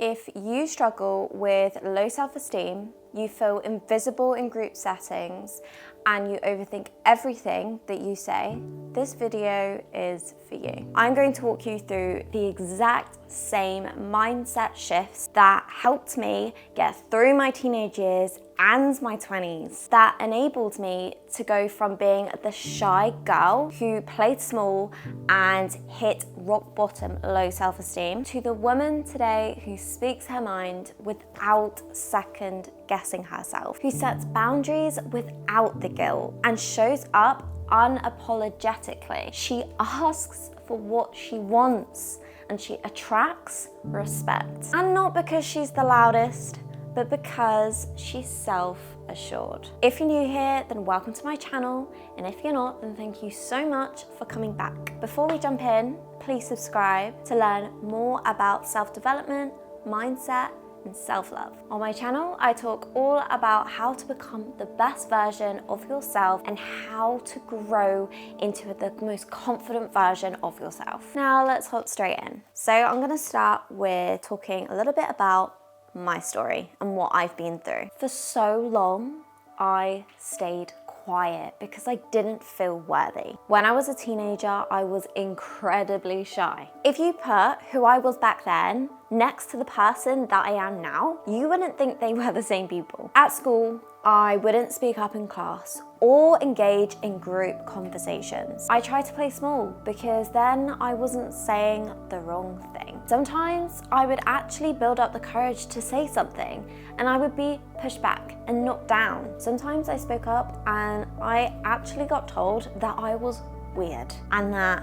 If you struggle with low self-esteem, you feel invisible in group settings, and you overthink everything that you say, this video is for you. I'm going to walk you through the exact same mindset shifts that helped me get through my teenage years and my 20s, that enabled me to go from being the shy girl who played small and hit rock bottom low self-esteem to the woman today who speaks her mind without second guessing herself, who sets boundaries without the guilt and shows up unapologetically. She asks for what she wants and she attracts respect. And not because she's the loudest, but because she's self-assured. If you're new here, then welcome to my channel. And if you're not, then thank you so much for coming back. Before we jump in, please subscribe to learn more about self-development, mindset, and self-love. On my channel, I talk all about how to become the best version of yourself and how to grow into the most confident version of yourself. Now let's hop straight in. So I'm gonna start with talking a little bit about my story and what I've been through. For so long, I stayed quiet because I didn't feel worthy. When I was a teenager, I was incredibly shy. If you put who I was back then next to the person that I am now, you wouldn't think they were the same people. At school, I wouldn't speak up in class or engage in group conversations. I tried to play small because then I wasn't saying the wrong thing. Sometimes I would actually build up the courage to say something and I would be pushed back and knocked down. Sometimes I spoke up and I actually got told that I was weird and that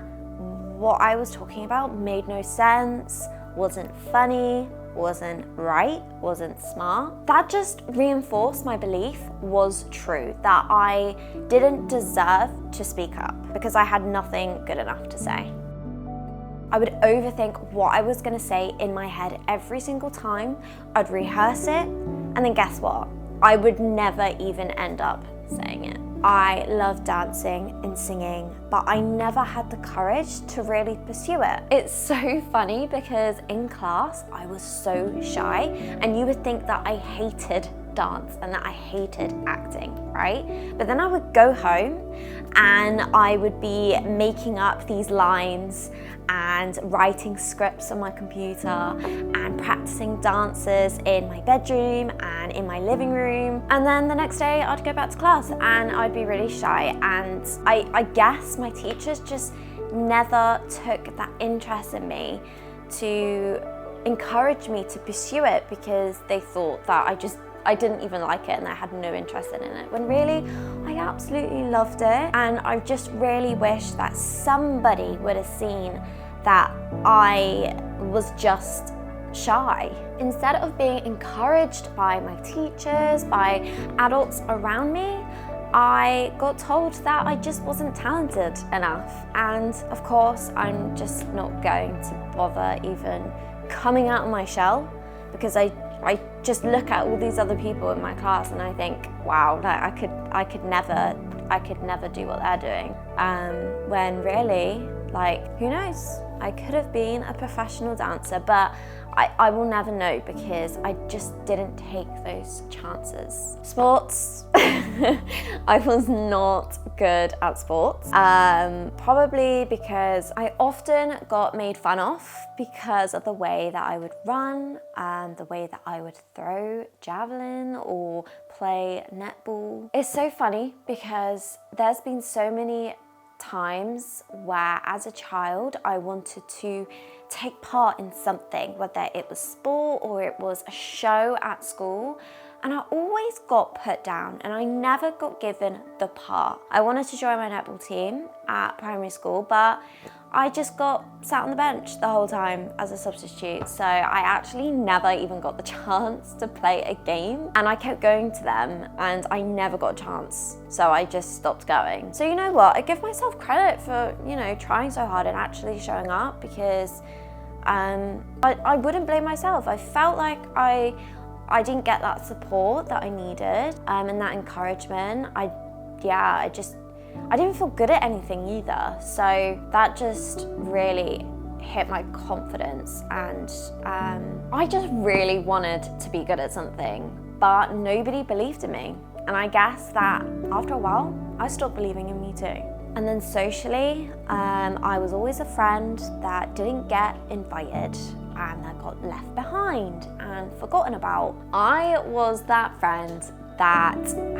what I was talking about made no sense, wasn't funny, wasn't right, wasn't smart. That just reinforced my belief was true, that I didn't deserve to speak up because I had nothing good enough to say. I would overthink what I was gonna say in my head every single time. I'd rehearse it, and then guess what? I would never even end up saying it. I love dancing and singing, but I never had the courage to really pursue it. It's so funny because in class, I was so shy, and you would think that I hated dance and that I hated acting, right? But then I would go home and I would be making up these lines and writing scripts on my computer and practicing dances in my bedroom and in my living room. And then the next day I'd go back to class and I'd be really shy. And I guess my teachers just never took that interest in me to encourage me to pursue it because they thought that I didn't even like it and I had no interest in it, when really I absolutely loved it. And I just really wish that somebody would have seen that I was just shy. Instead of being encouraged by my teachers, by adults around me, I got told that I just wasn't talented enough. And of course, I'm just not going to bother even coming out of my shell because I just look at all these other people in my class and I think, wow, like I could never do what they're doing. When really, like, who knows? I could have been a professional dancer, but I will never know because I just didn't take those chances. Sports, I was not good at sports. Probably because I often got made fun of because of the way that I would run, the way that I would throw javelin or play netball. It's so funny because there's been so many times where as a child I wanted to take part in something, whether it was sport or it was a show at school, and I always got put down and I never got given the part. I wanted to join my netball team at primary school, but I just got sat on the bench the whole time as a substitute, so I actually never even got the chance to play a game, and I kept going to them and I never got a chance, so I just stopped going. So you know what, I give myself credit for, trying so hard and actually showing up because I wouldn't blame myself. I felt like I didn't get that support that I needed and that encouragement. I didn't feel good at anything either. So that just really hit my confidence, and I just really wanted to be good at something, but nobody believed in me. And I guess that after a while, I stopped believing in me too. And then socially, I was always a friend that didn't get invited and that got left behind and forgotten about. I was that friend that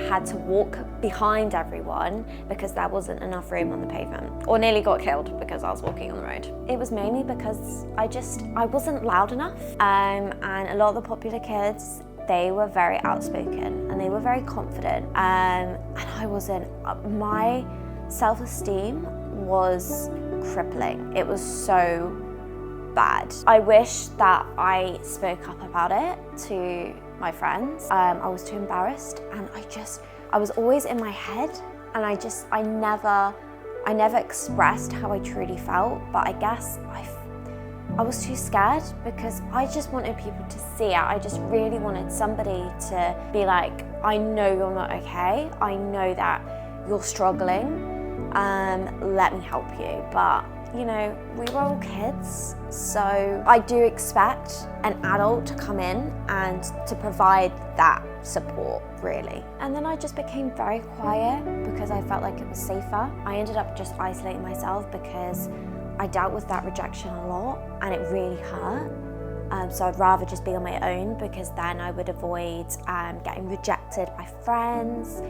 had to walk behind everyone because there wasn't enough room on the pavement, or nearly got killed because I was walking on the road. It was mainly because I wasn't loud enough, and a lot of the popular kids, they were very outspoken and they were very confident, and I wasn't. My self-esteem was crippling. It was so bad. I wish that I spoke up about it to my friends. I was too embarrassed, and I was always in my head, and I never expressed how I truly felt, but I guess I was too scared because I just wanted people to see it. I just really wanted somebody to be like, I know you're not okay. I know that you're struggling. Let me help you. But you know, we were all kids, so I do expect an adult to come in and to provide that support, really. And then I just became very quiet because I felt like it was safer. I ended up just isolating myself because I dealt with that rejection a lot and it really hurt. So I'd rather just be on my own, because then I would avoid getting rejected by friends,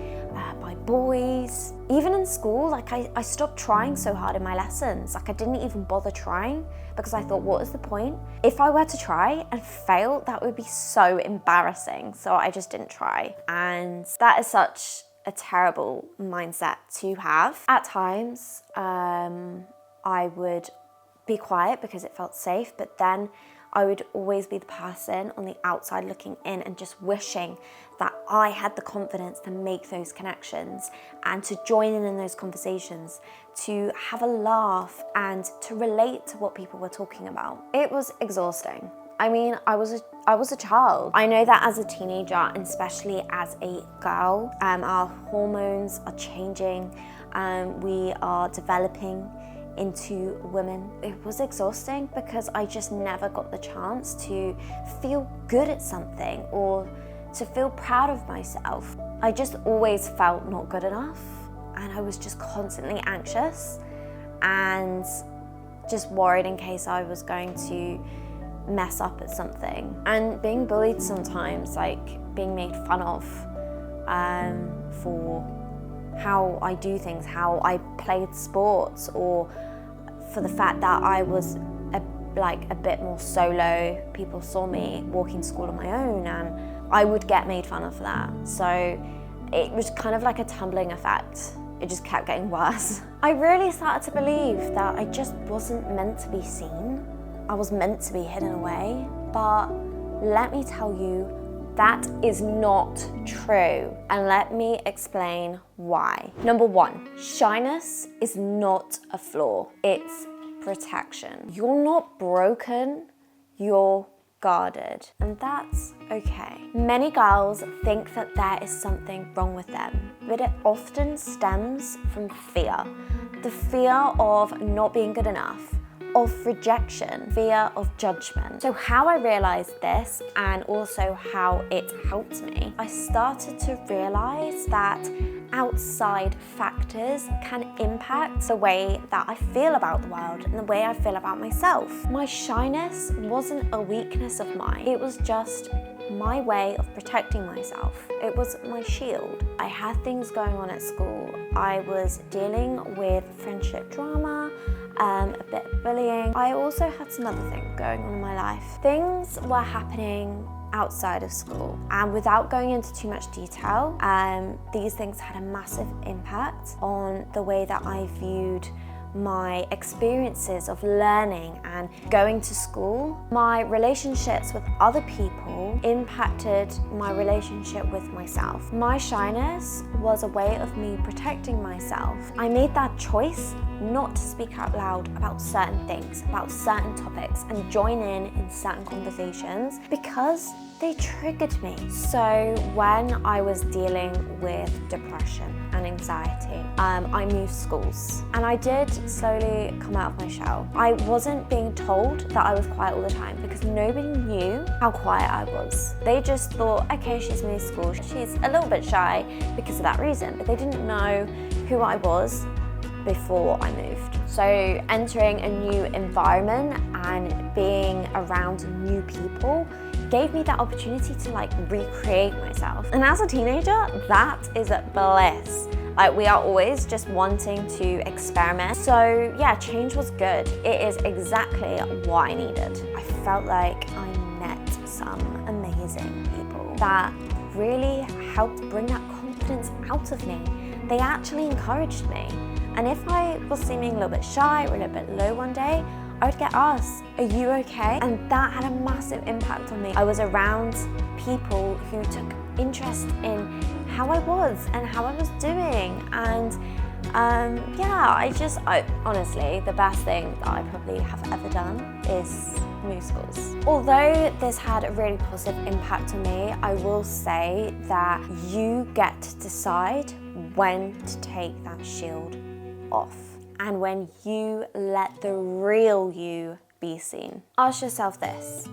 by boys. Even in school, like I stopped trying so hard in my lessons. Like I didn't even bother trying because I thought, what is the point? If I were to try and fail, that would be so embarrassing. So I just didn't try. And that is such a terrible mindset to have. At times, I would be quiet because it felt safe, but then I would always be the person on the outside looking in and just wishing that I had the confidence to make those connections and to join in those conversations, to have a laugh and to relate to what people were talking about. It was exhausting. I mean, I was a child. I know that as a teenager, and especially as a girl, our hormones are changing, we are developing into women. It was exhausting because I just never got the chance to feel good at something or to feel proud of myself. I just always felt not good enough, and I was just constantly anxious and just worried in case I was going to mess up at something. And being bullied sometimes, like being made fun of for how I do things, how I played sports, or for the fact that I was a bit more solo. People saw me walking to school on my own, and I would get made fun of for that. So it was kind of like a tumbling effect. It just kept getting worse. I really started to believe that I just wasn't meant to be seen. I was meant to be hidden away. But let me tell you, that is not true, and let me explain why. Number one, shyness is not a flaw, it's protection. You're not broken, you're guarded, and that's okay. Many girls think that there is something wrong with them, but it often stems from fear. The fear of not being good enough, of rejection, fear of judgment. So how I realized this, and also how it helped me, I started to realize that outside factors can impact the way that I feel about the world and the way I feel about myself. My shyness wasn't a weakness of mine. It was just my way of protecting myself. It was my shield. I had things going on at school. I was dealing with friendship drama, a bit of bullying. I also had some other things going on in my life. Things were happening outside of school, and without going into too much detail, these things had a massive impact on the way that I viewed my experiences of learning and going to school. My relationships with other people impacted my relationship with myself. My shyness was a way of me protecting myself. I made that choice not to speak out loud about certain things, about certain topics, and join in certain conversations because they triggered me. So when I was dealing with depression and anxiety, I moved schools, and I did slowly come out of my shell. I wasn't being told that I was quiet all the time because nobody knew how quiet I was. They just thought, okay, she's moved to school, she's a little bit shy because of that reason, but they didn't know who I was before I moved. So entering a new environment and being around new people gave me that opportunity to like recreate myself. And as a teenager, that is a bliss. Like, we are always just wanting to experiment. So yeah, change was good. It is exactly what I needed. I felt like I met some amazing people that really helped bring that confidence out of me. They actually encouraged me. And if I was seeming a little bit shy or a little bit low one day, I would get asked, are you okay? And that had a massive impact on me. I was around people who took interest in how I was and how I was doing. And I honestly, the best thing that I probably have ever done is move schools. Although this had a really positive impact on me, I will say that you get to decide when to take that shield off and when you let the real you be seen. Ask yourself this: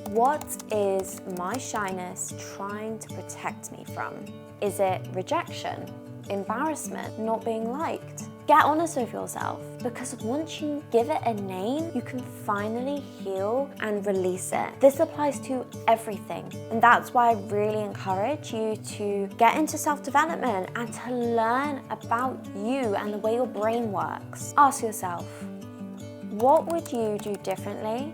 what is my shyness trying to protect me from? Is it rejection, embarrassment, not being liked? Get honest with yourself, because once you give it a name, you can finally heal and release it. This applies to everything, and that's why I really encourage you to get into self-development and to learn about you and the way your brain works. Ask yourself, what would you do differently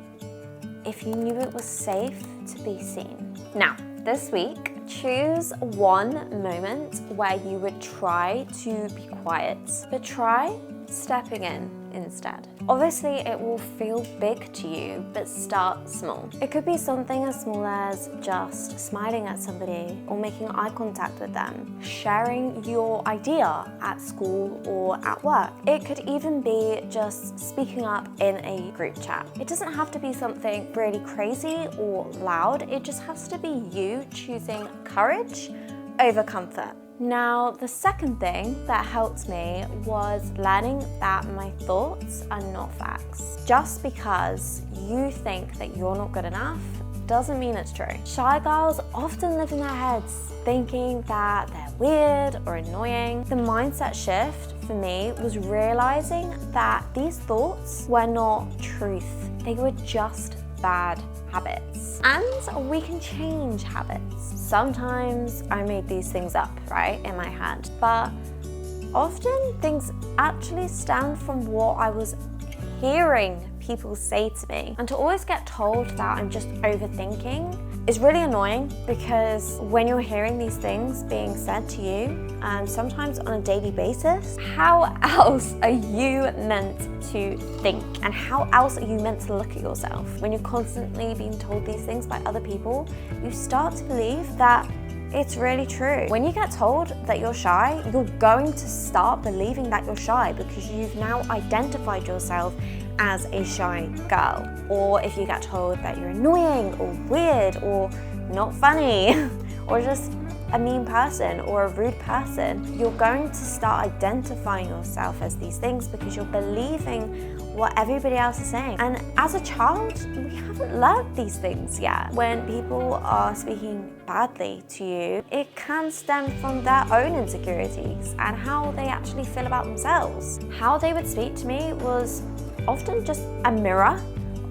if you knew it was safe to be seen? Now, this week, choose one moment where you would try to be quiet, but try stepping in instead. Obviously, it will feel big to you, but start small. It could be something as small as just smiling at somebody or making eye contact with them, sharing your idea at school or at work. It could even be just speaking up in a group chat. It doesn't have to be something really crazy or loud. It just has to be you choosing courage over comfort. Now, the second thing that helped me was learning that my thoughts are not facts. Just because you think that you're not good enough doesn't mean it's true. Shy girls often live in their heads thinking that they're weird or annoying. The mindset shift for me was realizing that these thoughts were not truth. They were just bad habits. And we can change habits. Sometimes I made these things up, right, in my head, but often things actually stem from what I was hearing people say to me. And to always get told that I'm just overthinking is really annoying, because when you're hearing these things being said to you, sometimes on a daily basis, how else are you meant to think? And how else are you meant to look at yourself? When you're constantly being told these things by other people, you start to believe that it's really true. When you get told that you're shy, you're going to start believing that you're shy because you've now identified yourself as a shy girl. Or if you get told that you're annoying or weird or not funny or just a mean person or a rude person, you're going to start identifying yourself as these things because you're believing what everybody else is saying. And as a child, we haven't learned these things yet. When people are speaking badly to you, it can stem from their own insecurities and how they actually feel about themselves. How they would speak to me was often just a mirror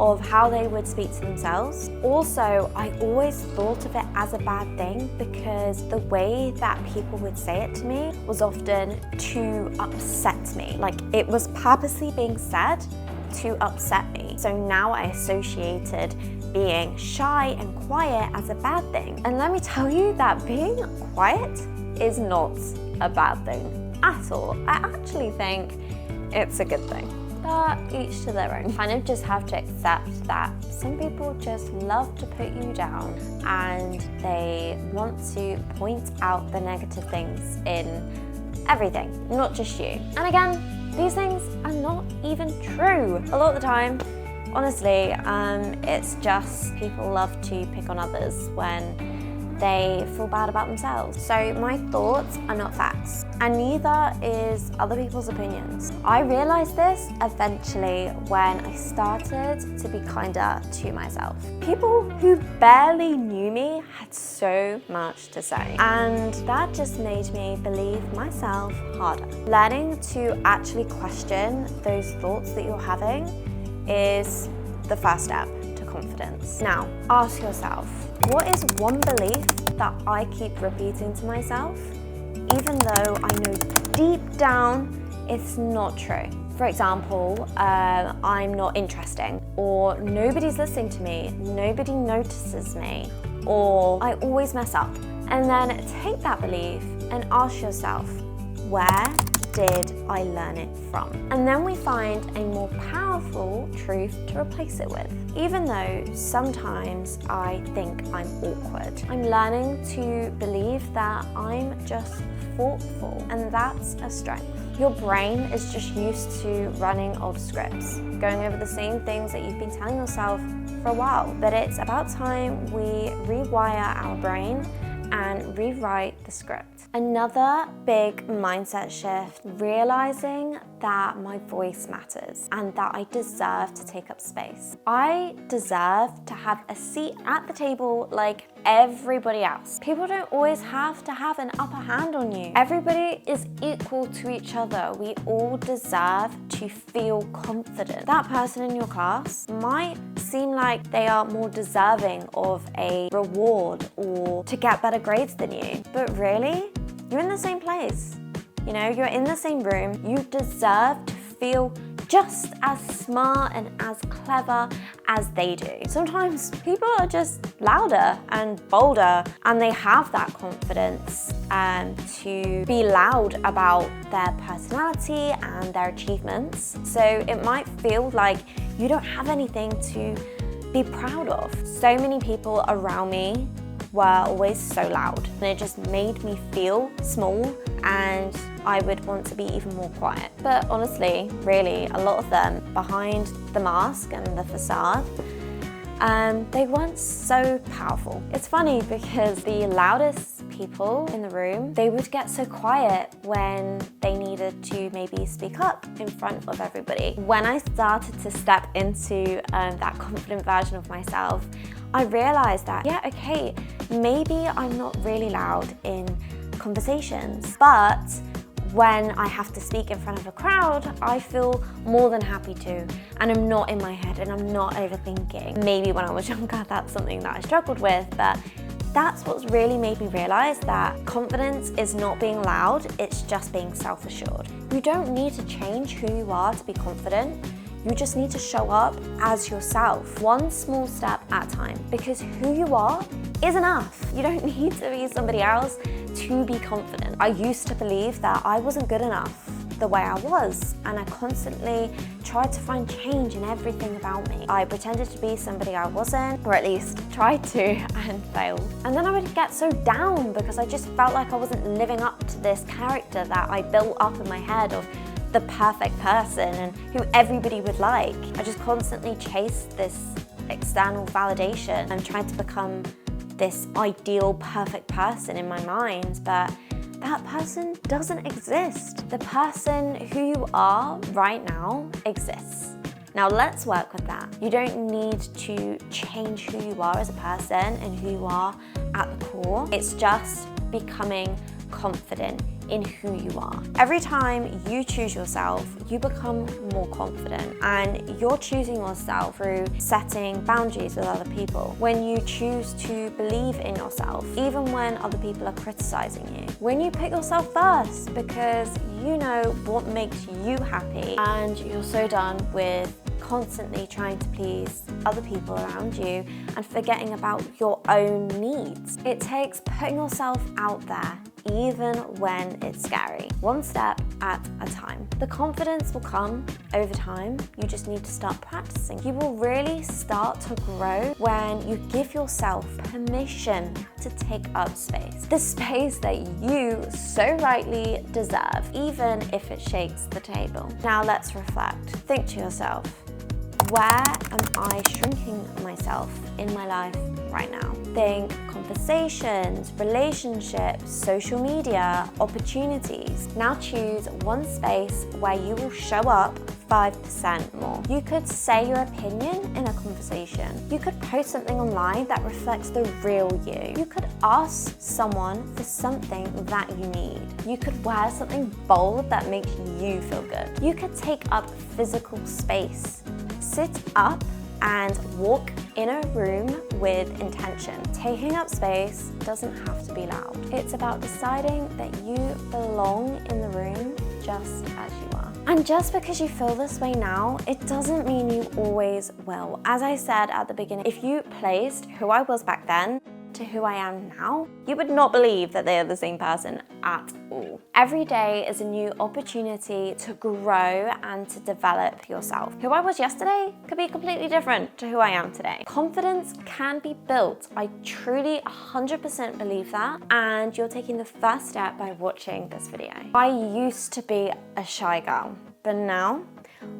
of how they would speak to themselves. Also, I always thought of it as a bad thing because the way that people would say it to me was often to upset me. Like, it was purposely being said to upset me. So now I associated being shy and quiet as a bad thing. And let me tell you that being quiet is not a bad thing at all. I actually think it's a good thing. But each to their own. Kind of just have to accept that some people just love to put you down and they want to point out the negative things in everything, not just you. And again, these things are not even true. A lot of the time, honestly, it's just people love to pick on others when they feel bad about themselves. So my thoughts are not facts, and neither is other people's opinions. I realized this eventually when I started to be kinder to myself. People who barely knew me had so much to say, and that just made me believe myself harder. Learning to actually question those thoughts that you're having is the first step to confidence. Now, ask yourself, what is one belief that I keep repeating to myself, even though I know deep down it's not true? For example, I'm not interesting, or nobody's listening to me, nobody notices me, or I always mess up. And then take that belief and ask yourself, where did I learn it from? And then we find a more powerful truth to replace it with. Even though sometimes I think I'm awkward, I'm learning to believe that I'm just thoughtful, and that's a strength. Your brain is just used to running old scripts, going over the same things that you've been telling yourself for a while. But it's about time we rewire our brain and rewrite the script. Another big mindset shift, realizing that my voice matters and that I deserve to take up space. I deserve to have a seat at the table like everybody else. People don't always have to have an upper hand on you. Everybody is equal to each other. We all deserve to feel confident. That person in your class might seem like they are more deserving of a reward or to get better grades than you, but really, you're in the same place. You know, you're in the same room. You deserve to feel just as smart and as clever as they do. Sometimes people are just louder and bolder, and they have that confidence to be loud about their personality and their achievements. So it might feel like you don't have anything to be proud of. So many people around me were always so loud, and it just made me feel small, and I would want to be even more quiet. But honestly, really, a lot of them behind the mask and the facade, they weren't so powerful. It's funny because the loudest people in the room, they would get so quiet when they needed to maybe speak up in front of everybody. When I started to step into that confident version of myself, I realized that, yeah, okay, maybe I'm not really loud in conversations, but when I have to speak in front of a crowd, I feel more than happy to, and I'm not in my head and I'm not overthinking. Maybe when I was younger, that's something that I struggled with, but that's what's really made me realize that confidence is not being loud, it's just being self-assured. You don't need to change who you are to be confident. You just need to show up as yourself, one small step at a time, because who you are is enough. You don't need to be somebody else to be confident. I used to believe that I wasn't good enough the way I was, and I constantly tried to find change in everything about me. I pretended to be somebody I wasn't, or at least tried to, and failed. And then I would get so down because I just felt like I wasn't living up to this character that I built up in my head of the perfect person and who everybody would like. I just constantly chased this external validation and tried to become this ideal perfect person in my mind, but that person doesn't exist. The person who you are right now exists. Now let's work with that. You don't need to change who you are as a person and who you are at the core. It's just becoming confident in who you are. Every time you choose yourself, you become more confident, and you're choosing yourself through setting boundaries with other people. When you choose to believe in yourself, even when other people are criticizing you. When you put yourself first because you know what makes you happy, and you're so done with constantly trying to please other people around you and forgetting about your own needs. It takes putting yourself out there, even when it's scary, one step at a time. The confidence will come over time. You just need to start practicing. You will really start to grow when you give yourself permission to take up space. The space that you so rightly deserve, even if it shakes the table. Now let's reflect. Think to yourself, where am I shrinking myself in my life right now? Think confidence conversations, relationships, social media, opportunities. Now choose one space where you will show up 5% more. You could say your opinion in a conversation. You could post something online that reflects the real you. You could ask someone for something that you need. You could wear something bold that makes you feel good. You could take up physical space. Sit up and walk in a room with intention. Taking up space doesn't have to be loud. It's about deciding that you belong in the room just as you are. And just because you feel this way now, it doesn't mean you always will. As I said at the beginning, if you placed who I was back then to who I am now, you would not believe that they are the same person at all. Every day is a new opportunity to grow and to develop yourself. Who I was yesterday could be completely different to who I am today. Confidence can be built. I truly 100% believe that, and you're taking the first step by watching this video. I used to be a shy girl, but now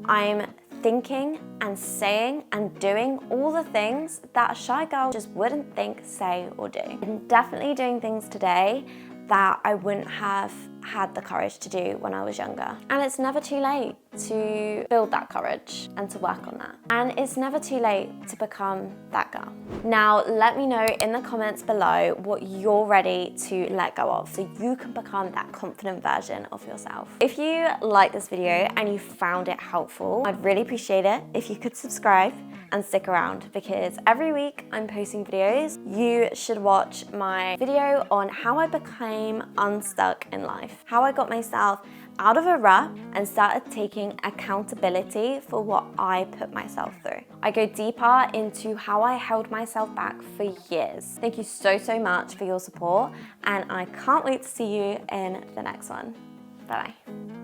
I'm thinking and saying and doing all the things that a shy girl just wouldn't think, say, or do. I'm definitely doing things today that I wouldn't have had the courage to do when I was younger. And it's never too late to build that courage and to work on that. And it's never too late to become that girl. Now, let me know in the comments below what you're ready to let go of so you can become that confident version of yourself. If you like this video and you found it helpful, I'd really appreciate it if you could subscribe and stick around, because every week I'm posting videos. You should watch my video on how I became unstuck in life, how I got myself out of a rut and started taking accountability for what I put myself through. I go deeper into how I held myself back for years. Thank you so much for your support, and I can't wait to see you in the next one. Bye-bye.